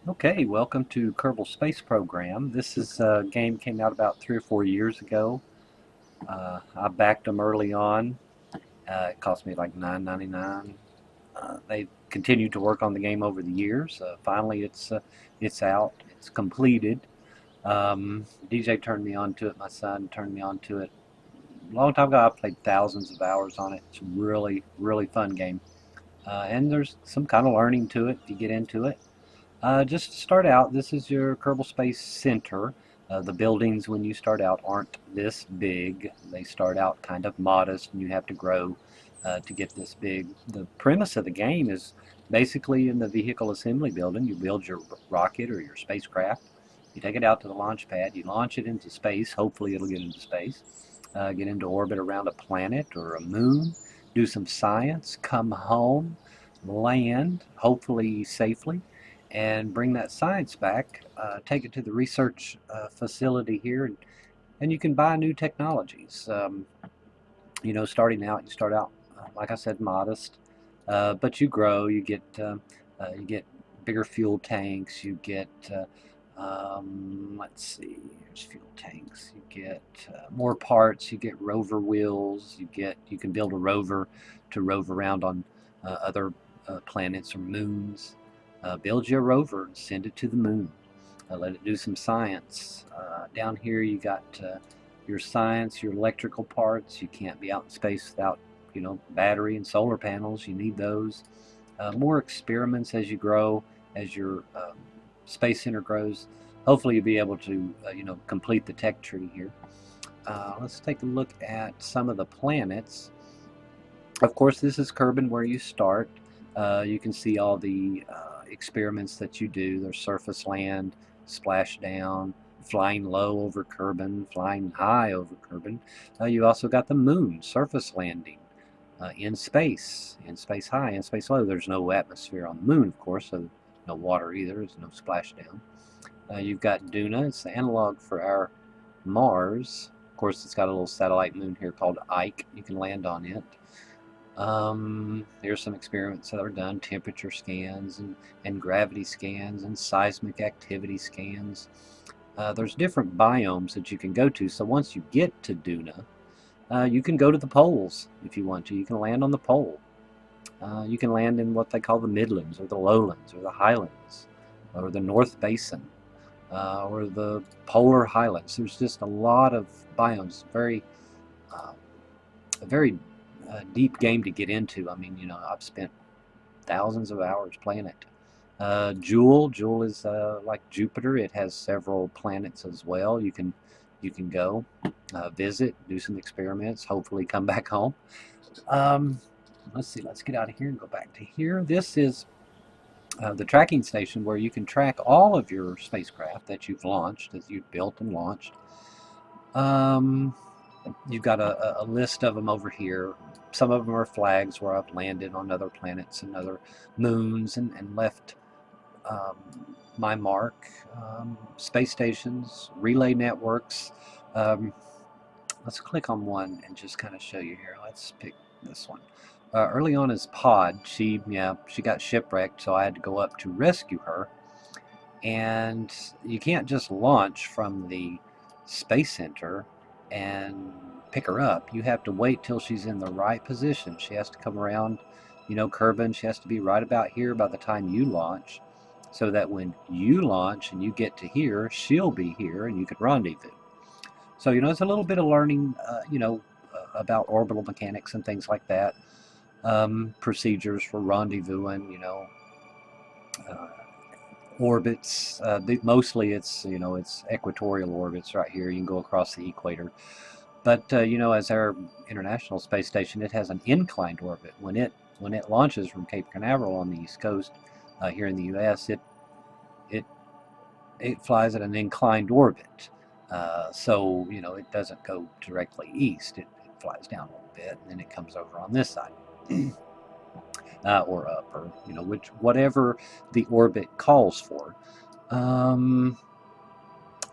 Okay, welcome to Kerbal Space Program. This is a game came out about 3 or 4 years ago. I backed them early on. It cost me like $9.99. They continued to work on the game over the years. Finally, it's out. It's completed. DJ turned me on to it. My son turned me on to it. A long time ago, I played thousands of hours on it. It's a really, really fun game. And there's some kind of learning to it if you get into it. Just to start out, this is your Kerbal Space Center. The buildings, when you start out, aren't this big. They start out kind of modest, and you have to grow to get this big. The premise of the game is basically in the vehicle assembly building. You build your rocket or your spacecraft. You take it out to the launch pad. You launch it into space. Hopefully, it'll get into space. Get into orbit around a planet or a moon. Do some science. Come home. Land, hopefully safely, and bring that science back, take it to the research facility here, and you can buy new technologies. Starting out, you start out, like I said, modest, but you grow. You get bigger fuel tanks. You get let's see, here's fuel tanks. You get more parts. You get rover wheels. You can build a rover to rove around on other planets or moons. Build your rover and send it to the moon. Let it do some science. Down here you got your science, your electrical parts. You can't be out in space without, battery and solar panels. You need those. More experiments as you grow, as your space center grows. Hopefully you'll be able to, complete the tech tree here. Let's take a look at some of the planets. Of course, this is Kerbin where you start. You can see all the experiments that you do. There's surface land, splashdown, flying low over Kerbin, flying high over Kerbin. You also got the moon, surface landing, in space high, in space low. There's no atmosphere on the moon, of course, so no water either. There's no splashdown. You've got Duna. It's the analog for our Mars. Of course, it's got a little satellite moon here called Ike. You can land on it. Here's some experiments that are done, temperature scans and gravity scans and seismic activity scans. There's different biomes that you can go to, so once you get to Duna, you can go to the poles if you want to. You can land on the pole. You can land in what they call the Midlands or the Lowlands or the Highlands or the North Basin or the Polar Highlands. There's just a lot of biomes, uh, a very deep game to get into. I mean, I've spent thousands of hours playing it. Jewel is like Jupiter. It has several planets as well. You can go visit, do some experiments, hopefully come back home. Um, let's see. Let's get out of here and go back to here. This is the tracking station where you can track all of your spacecraft that you've launched, that you've built and launched. Um, you've got a list of them over here. Some of them are flags where I've landed on other planets and other moons and left my mark. Space stations, relay networks. Um, let's click on one and just kind of show you here. Let's pick this one. Early on as Pod, she got shipwrecked, so I had to go up to rescue her. And you can't just launch from the space center and pick her up. You have to wait till she's in the right position. She has to come around, Kerbin. She has to be right about here by the time you launch, so that when you launch and you get to here, she'll be here and you can rendezvous. So, it's a little bit of learning, about orbital mechanics and things like that. Procedures for rendezvousing, uh, orbits. Mostly it's equatorial orbits right here. You can go across the equator. But as our International Space Station, it has an inclined orbit. When it launches from Cape Canaveral on the East Coast, here in the U.S., it it flies at an inclined orbit. So it doesn't go directly east. It flies down a little bit, and then it comes over on this side. Or up, or whatever the orbit calls for. Um,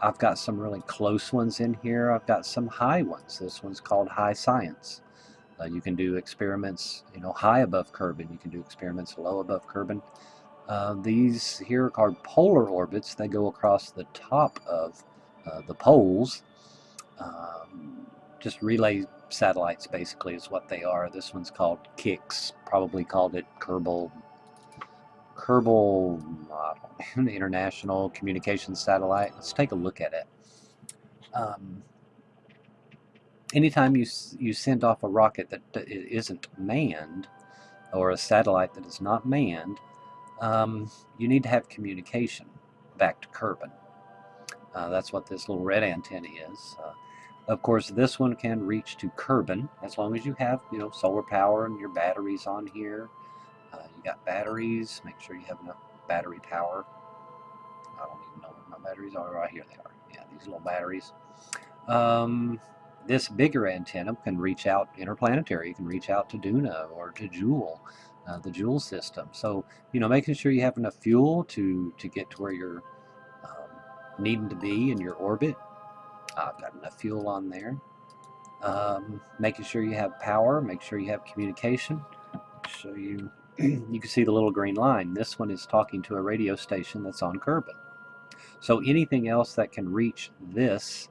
I've got some really close ones in here. I've got some high ones. This one's called High Science. You can do experiments, high above Kerbin. You can do experiments low above Kerbin. These here are called polar orbits. They go across the top of the poles. Just relay satellites basically is what they are. This one's called KICS, probably called it Kerbal International Communications Satellite. Let's take a look at it. Anytime you send off a rocket that isn't manned, or a satellite that is not manned, you need to have communication back to Kerbin. That's what this little red antenna is. Of course, this one can reach to Kerbin as long as you have, solar power and your batteries on here. You got batteries. Make sure you have enough battery power. I don't even know where my batteries are. Right here they are. Yeah, these little batteries. This bigger antenna can reach out interplanetary. You can reach out to Duna or to Joule, the Joule system. So, making sure you have enough fuel to get to where you're needing to be in your orbit. I've got enough fuel on there. Making sure you have power. Make sure you have communication. Show you. You can see the little green line. This one is talking to a radio station that's on Kerbin. So anything else that can reach this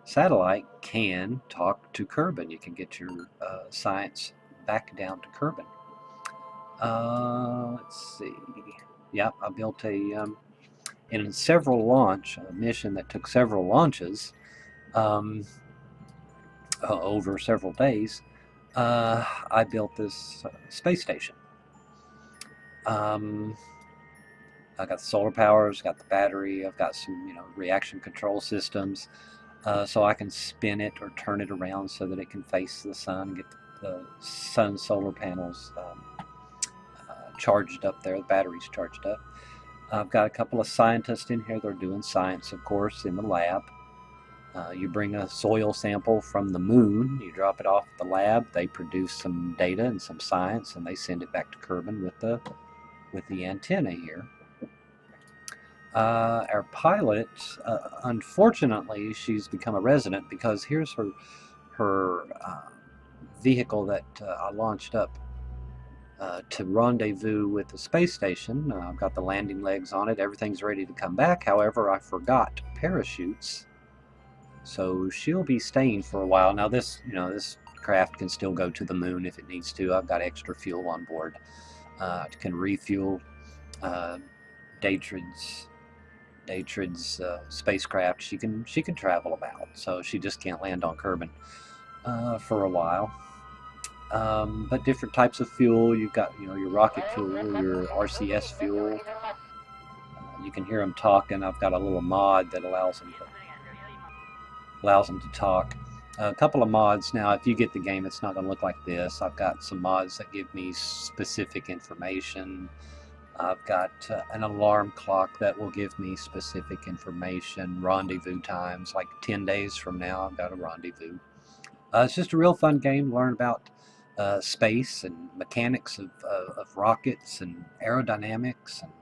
satellite can talk to Kerbin. You can get your science back down to Kerbin. Let's see. Yeah, I built in several a mission that took several launches over several days. I built this space station. I got the solar powers, got the battery, I've got some, reaction control systems, so I can spin it or turn it around so that it can face the sun, get the sun solar panels charged up there, the batteries charged up. I've got a couple of scientists in here. They're doing science, of course, in the lab. You bring a soil sample from the moon, you drop it off at the lab, they produce some data and some science, and they send it back to Kerbin with the antenna here. Our pilot, unfortunately, she's become a resident because here's her vehicle that I launched up to rendezvous with the space station. I've got the landing legs on it. Everything's ready to come back. However, I forgot parachutes, so she'll be staying for a while. Now this craft can still go to the moon if it needs to. I've got extra fuel on board. Can refuel Datrid's spacecraft. She can travel about, so she just can't land on Kerbin for a while. But different types of fuel. You've got your rocket fuel, your RCS fuel. You can hear them talking. I've got a little mod that allows them to talk. A couple of mods. Now, if you get the game, it's not going to look like this. I've got some mods that give me specific information. I've got an alarm clock that will give me specific information, rendezvous times, like 10 days from now I've got a rendezvous. It's just a real fun game to learn about space and mechanics of rockets and aerodynamics and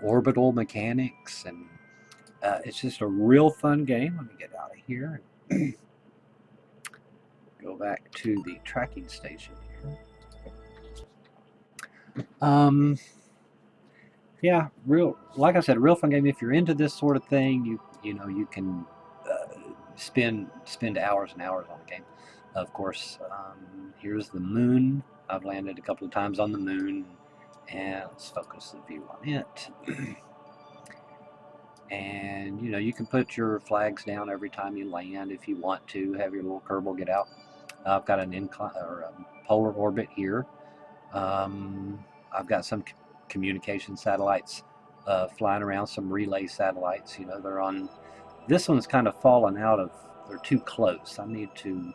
orbital mechanics, and it's just a real fun game. Let me get out of here and go back to the tracking station here. Yeah, like I said, a real fun game. If you're into this sort of thing, you can spend hours and hours on the game. Of course, here's the moon. I've landed a couple of times on the moon, and let's focus the view on it. And you can put your flags down every time you land if you want to. Have your little Kerbal get out. I've got an incline or a polar orbit here. I've got some communication satellites flying around, some relay satellites. They're on. This one's kind of fallen out of. They're too close. I need to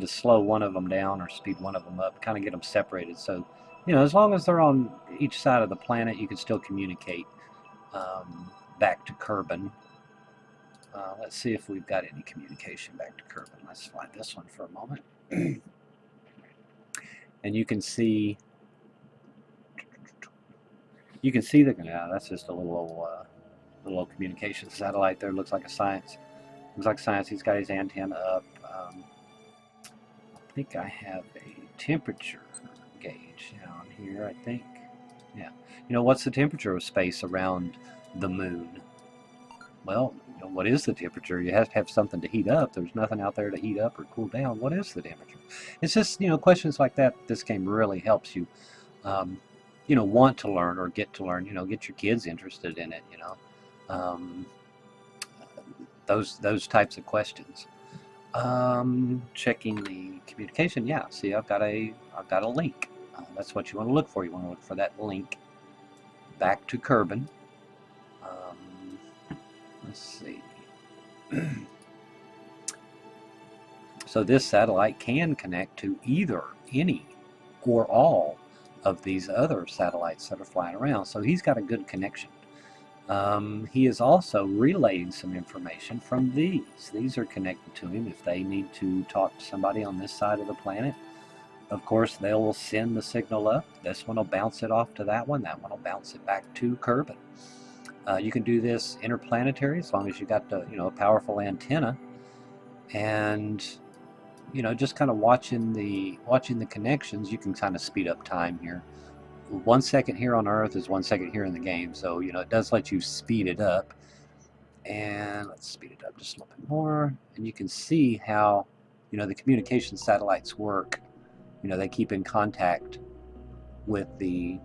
slow one of them down or speed one of them up, kind of get them separated. So, as long as they're on each side of the planet, you can still communicate back to Kerbin. Let's see if we've got any communication back to Kerbin. Let's fly this one for a moment. And you can see that's just a little communication satellite there. Looks like science. He's got his antenna up. I think I have a temperature gauge down here. I think Yeah. What's the temperature of space around the moon? Well, what is the temperature? You have to have something to heat up. There's nothing out there to heat up or cool down. What is the temperature? It's just, questions like that. This game really helps you, um, want to learn or get to learn, get your kids interested in it, um, those types of questions. Checking the communication. Yeah, see, I've got a link. That's what you want to look for. You want to look for that link back to Kerbin. Um, let's see. So this satellite can connect to any, or all of these other satellites that are flying around. So he's got a good connection. He is also relaying some information from these. These are connected to him if they need to talk to somebody on this side of the planet. Of course, they will send the signal up. This one will bounce it off to that one. That one will bounce it back to Kerbin. You can do this interplanetary as long as you got a powerful antenna, and just kind of watching the connections. You can kind of speed up time here. 1 second here on Earth is 1 second here in the game, so it does let you speed it up. And let's speed it up just a little bit more, and you can see how the communication satellites work. They keep in contact with the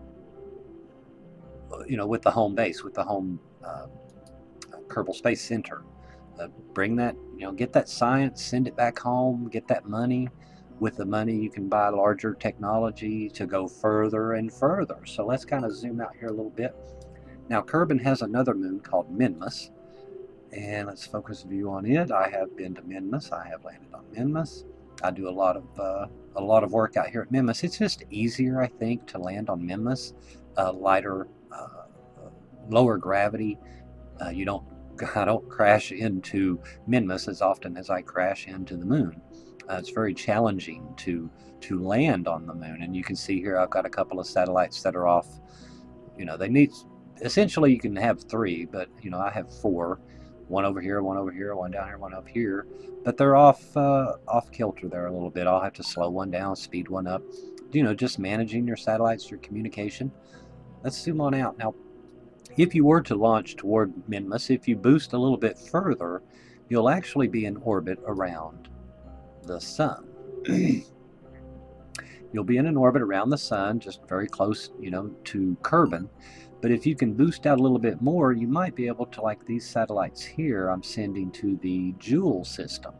with the home base, with the home Kerbal Space Center. Bring that, get that science, send it back home, get that money. With the money, you can buy larger technology to go further and further. So let's kind of zoom out here a little bit. Now, Kerbin has another moon called Minmus, and let's focus view on it. I have been to Minmus. I have landed on Minmus. I do a lot of work out here at Minmus. It's just easier, I think, to land on Minmus. Lighter, lower gravity. I don't crash into Minmus as often as I crash into the moon. It's very challenging to land on the moon, and you can see here I've got a couple of satellites that are off. They need, essentially you can have 3, but I have 4. One over here, one over here, one down here, one up here. But they're off kilter there a little bit. I'll have to slow one down, speed one up. Just managing your satellites, your communication. Let's zoom on out now. If you were to launch toward Minmus, if you boost a little bit further, you'll actually be in orbit around the sun. You'll be in an orbit around the sun, just very close, to Kerbin. But if you can boost out a little bit more, you might be able to, like these satellites here, I'm sending to the Joule system.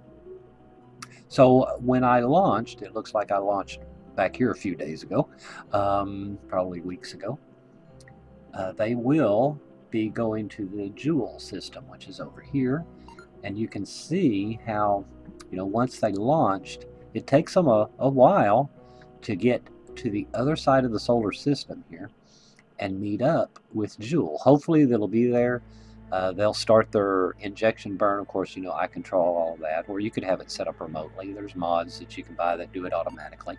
So when I launched, it looks like I launched back here a few days ago, probably weeks ago. They will be going to the Joule system, which is over here. And you can see how, once they launched, it takes them a while to get to the other side of the solar system here and meet up with Joule. Hopefully they'll be there. They'll start their injection burn. Of course, I control all of that. Or you could have it set up remotely. There's mods that you can buy that do it automatically.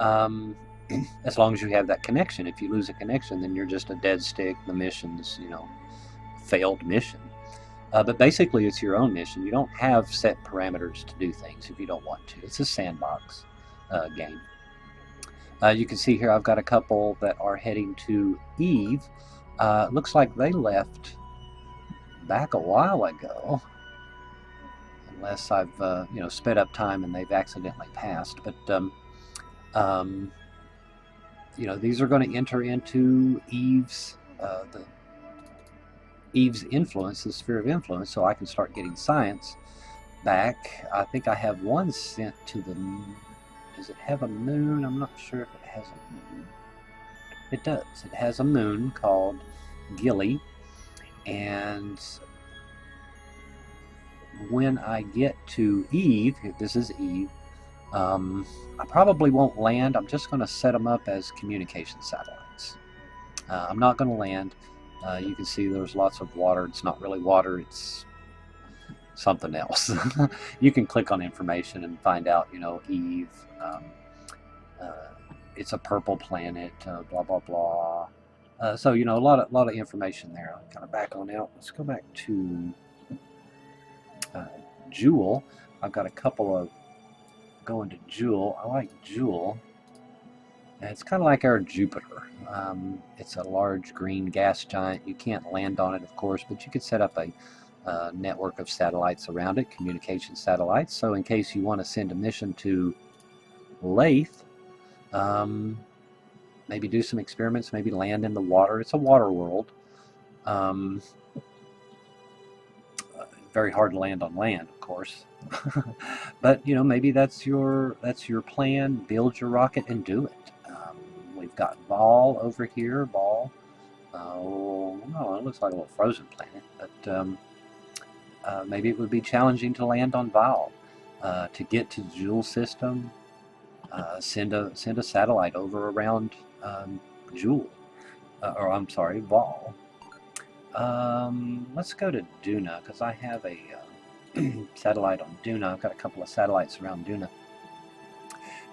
As long as you have that connection. If you lose a connection, then you're just a dead stick. The mission's, failed mission. But basically, it's your own mission. You don't have set parameters to do things if you don't want to. It's a sandbox game. You can see here I've got a couple that are heading to Eve. Looks like they left back a while ago. Unless I've, sped up time and they've accidentally passed. But, these are going to enter into Eve's influence, the sphere of influence, so I can start getting science back. I think I have one sent to the moon. Does it have a moon? I'm not sure if it has a moon. It does. It has a moon called Gilly, and when I get to Eve, this is Eve, I probably won't land. I'm just going to set them up as communication satellites. I'm not going to land. You can see there's lots of water. It's not really water. It's something else. You can click on information and find out, Eve. It's a purple planet, blah, blah, blah. So, a lot of information there. I'll kind of back on out. Let's go back to Joule. I've got a couple of going to Joule. I like Joule. It's kind of like our Jupiter. It's a large green gas giant. You can't land on it, of course, but you could set up a network of satellites around it, communication satellites. So in case you want to send a mission to Lathe, um, maybe do some experiments, maybe land in the water. It's a water world. Um, very hard to land on land, of course. But maybe that's your plan. Build your rocket and do it. We've got Vol over here. Vol. Oh, it looks like a little frozen planet, but maybe it would be challenging to land on Vol. To get to the Joule system, send a satellite over around Joule, or I'm sorry, Vol. Let's go to Duna, because I have a satellite on Duna. I've got a couple of satellites around Duna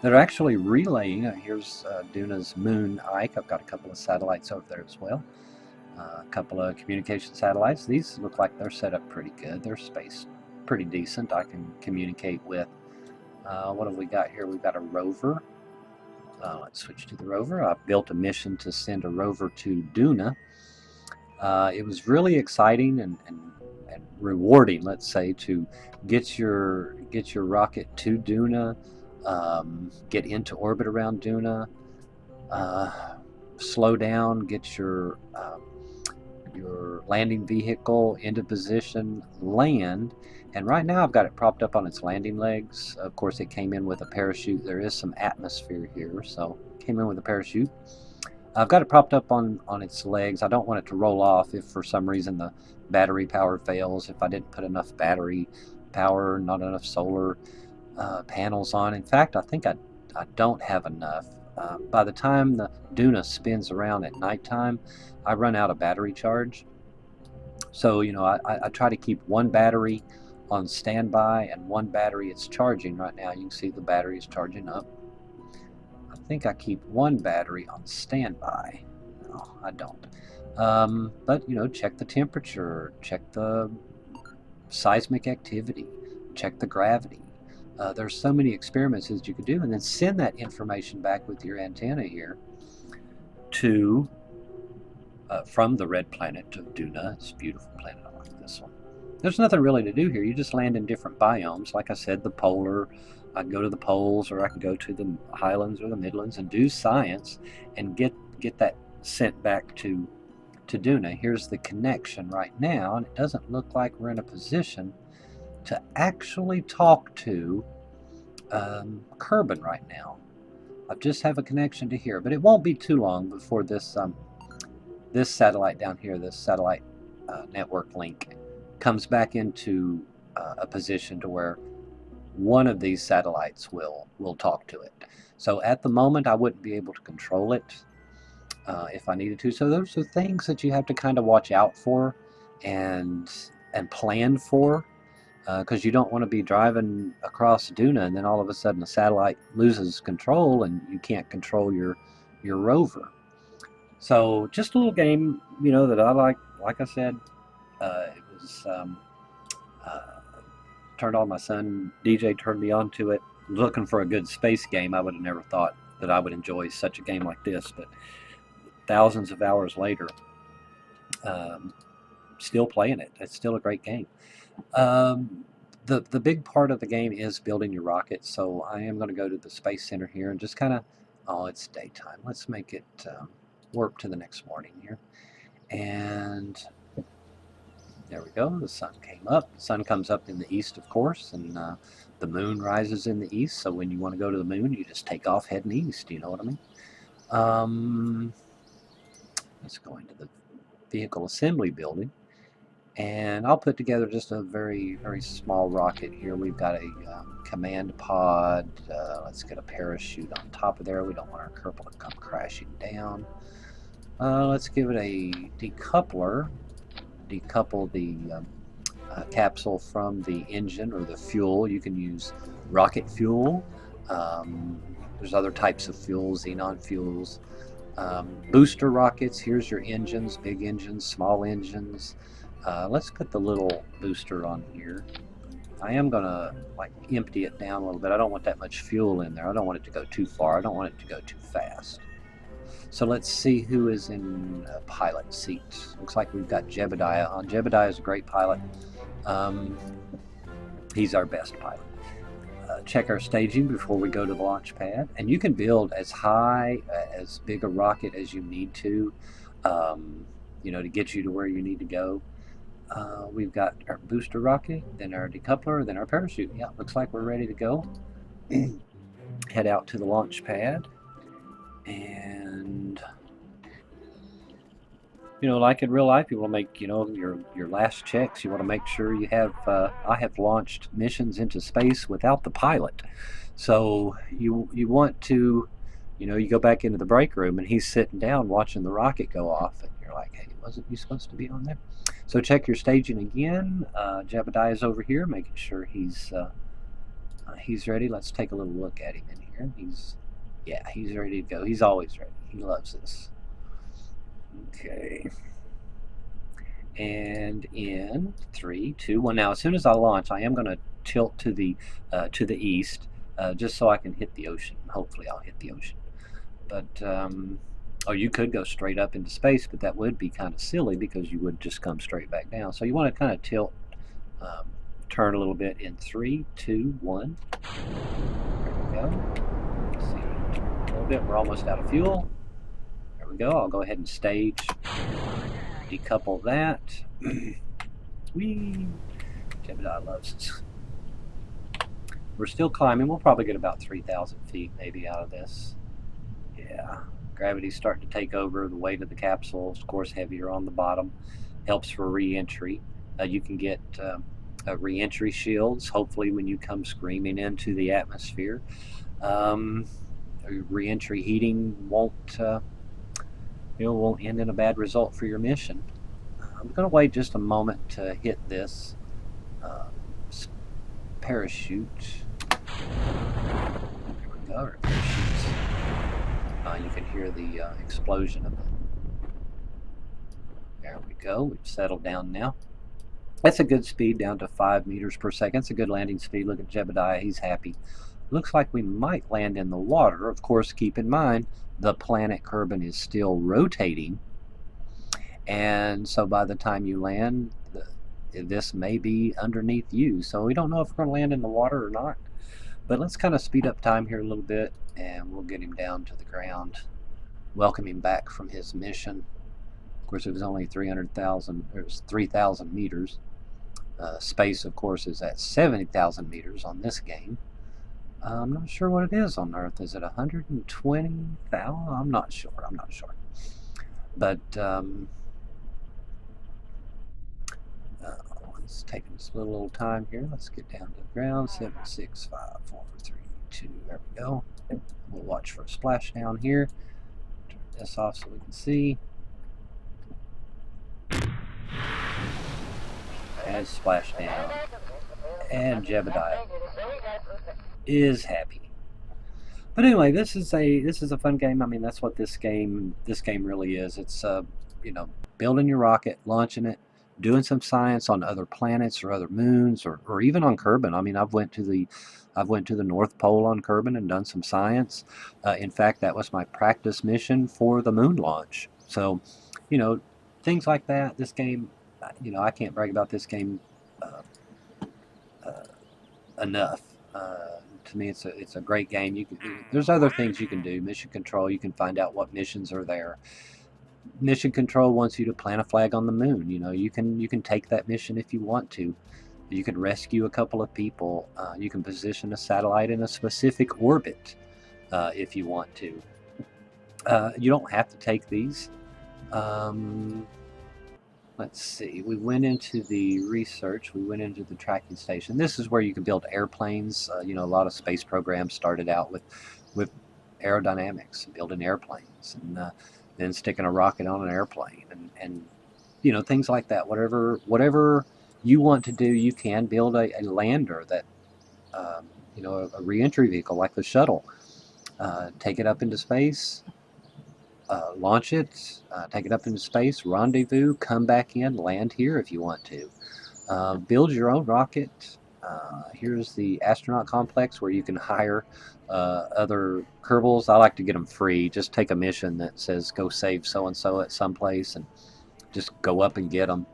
that are actually relaying. Here's Duna's moon, Ike. I've got a couple of satellites over there as well. A couple of communication satellites. These look like they're set up pretty good. They're spaced pretty decent. I can communicate with. What have we got here? We've got a rover. Let's switch to the rover. I've built a mission to send a rover to Duna. It was really exciting and rewarding, let's say, to get your rocket to Duna, get into orbit around Duna, slow down, get your landing vehicle into position, land, and right now I've got it propped up on its landing legs. Of course, it came in with a parachute. There is some atmosphere here, so it came in with a parachute. I've got it propped up on its legs. I don't want it to roll off if for some reason the battery power fails, if I didn't put enough battery power, not enough solar panels on. In fact, I think I don't have enough. By the time the Duna spins around at nighttime, I run out of battery charge. So, I try to keep one battery on standby and one battery it's charging right now. You can see the battery is charging up. I think I keep one battery on standby. No, I don't. But, check the temperature, check the seismic activity, check the gravity. There's so many experiments that you could do, and then send that information back with your antenna here to from the red planet to Duna. It's a beautiful planet. I like this one. There's nothing really to do here. You just land in different biomes. Like I said, the polar. I can go to the poles, or I can go to the highlands or the midlands and do science and get that sent back to Duna. Here's the connection right now, and it doesn't look like we're in a position to actually talk to Kerbal right now. I just have a connection to here, but it won't be too long before this this satellite down here, this satellite network link, comes back into a position to where one of these satellites will talk to it. So at the moment, I wouldn't be able to control it if I needed to. So those are things that you have to kind of watch out for and plan for, because you don't want to be driving across Duna and then all of a sudden the satellite loses control and you can't control your rover. So just a little game, that I like. Like I said, it was turned on. My son DJ turned me on to it. Looking for a good space game. I would have never thought that I would enjoy such a game like this, but thousands of hours later, still playing it. It's still a great game. The big part of the game is building your rocket, so I am going to go to the Space Center here and just kind of, it's daytime. Let's make it warp to the next morning here. And there we go. The sun came up. The sun comes up in the east, of course, and the moon rises in the east. So when you want to go to the moon, you just take off heading east. You know what I mean? Let's go into the vehicle assembly building. And I'll put together just a very, very small rocket here. We've got a command pod. Let's get a parachute on top of there. We don't want our Kerbal to come crashing down. Let's give it a decoupler. Decouple the capsule from the engine or the fuel. You can use rocket fuel. There's other types of fuels, xenon fuels. Booster rockets. Here's your engines, big engines, small engines. Let's put the little booster on here. I am going to empty it down a little bit. I don't want that much fuel in there. I don't want it to go too far. I don't want it to go too fast. So let's see who is in pilot seat. Looks like we've got Jebediah on. Jebediah is a great pilot. He's our best pilot. Check our staging before we go to the launch pad, and you can build as high, as big a rocket as you need to, to get you to where you need to go. We've got our booster rocket, then our decoupler, then our parachute. Yeah, looks like we're ready to go. Head out to the launch pad, and like in real life, you want to make your last checks. You want to make sure you have. I have launched missions into space without the pilot, so you want to, you go back into the break room and he's sitting down watching the rocket go off, and you're like, hey, wasn't you supposed to be on there? So check your staging again. Jebediah is over here, making sure he's ready. Let's take a little look at him in here. He's ready to go. He's always ready. He loves this. Okay. And in 3, 2, 1. Now, as soon as I launch, I am going to tilt to the east, just so I can hit the ocean. Hopefully, I'll hit the ocean. But you could go straight up into space, but that would be kind of silly because you would just come straight back down. So you want to kind of tilt, turn a little bit in 3, 2, 1. There we go. Let's see, a little bit. We're almost out of fuel. There we go. I'll go ahead and stage. Decouple that. Whee! Jebediah loves this. We're still climbing. We'll probably get about 3,000 feet maybe out of this. Yeah. Gravity's starting to take over. The weight of the capsule is, of course, heavier on the bottom. Helps for re-entry. You can get re-entry shields, hopefully, when you come screaming into the atmosphere. Re-entry heating won't end in a bad result for your mission. I'm going to wait just a moment to hit this parachute. There we go. Our parachutes. You can hear the explosion of it. There we go. We've settled down now. That's a good speed, down to 5 meters per second. It's a good landing speed. Look at Jebediah. He's happy. Looks like we might land in the water. Of course, keep in mind, the planet Kerbal is still rotating. And so by the time you land, this may be underneath you. So we don't know if we're going to land in the water or not. But let's kind of speed up time here a little bit, and we'll get him down to the ground. Welcome him back from his mission. Of course, it was only 300,000. It was 3,000 meters. Space, of course, is at 70,000 meters on this game. I'm not sure what it is on Earth. Is it 120,000? I'm not sure. But let's take this little time here. Let's get down to the ground. 7, 6, 5, 4, 3, 2. There we go. We'll watch for a splashdown here. Turn this off so we can see. And splashdown. And Jebediah is happy. But anyway, this is a fun game. I mean, that's what this game really is. It's building your rocket, launching it, doing some science on other planets or other moons, or even on Kerbal. I mean, I've went to the North Pole on Kerbal and done some science. In fact, that was my practice mission for the moon launch. So, things like that. This game, I can't brag about this game enough. To me, it's a great game. There's other things you can do. Mission control. You can find out what missions are there. Mission control wants you to plant a flag on the moon. You can take that mission if you want to. You can rescue a couple of people. You can position a satellite in a specific orbit if you want to. You don't have to take these. Let's see. We went into the research. We went into the tracking station. This is where you can build airplanes. A lot of space programs started out with aerodynamics, building airplanes, and then sticking a rocket on an airplane, and things like that. Whatever you want to do, you can build a lander that, a re-entry vehicle like the shuttle. Take it up into space. Launch it, take it up into space, rendezvous, come back in, land here if you want to. Build your own rocket. Here's the astronaut complex where you can hire other Kerbals. I like to get them free. Just take a mission that says go save so and so at some place and just go up and get them.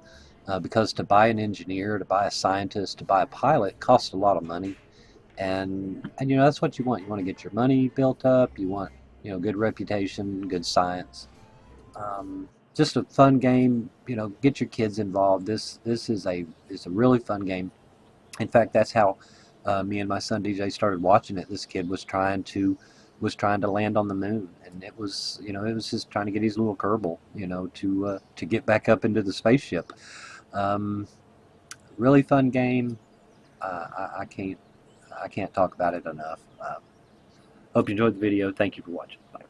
Because to buy an engineer, to buy a scientist, to buy a pilot costs a lot of money, and that's what you want. You want to get your money built up. You want good reputation, good science. Just a fun game. Get your kids involved. This is a really fun game. In fact, that's how me and my son DJ started watching it. This kid was trying to land on the moon, and it was just trying to get his little Kerbal, to get back up into the spaceship. Um, Really fun game. I can't talk about it enough. Hope you enjoyed the video. Thank you for watching. Bye.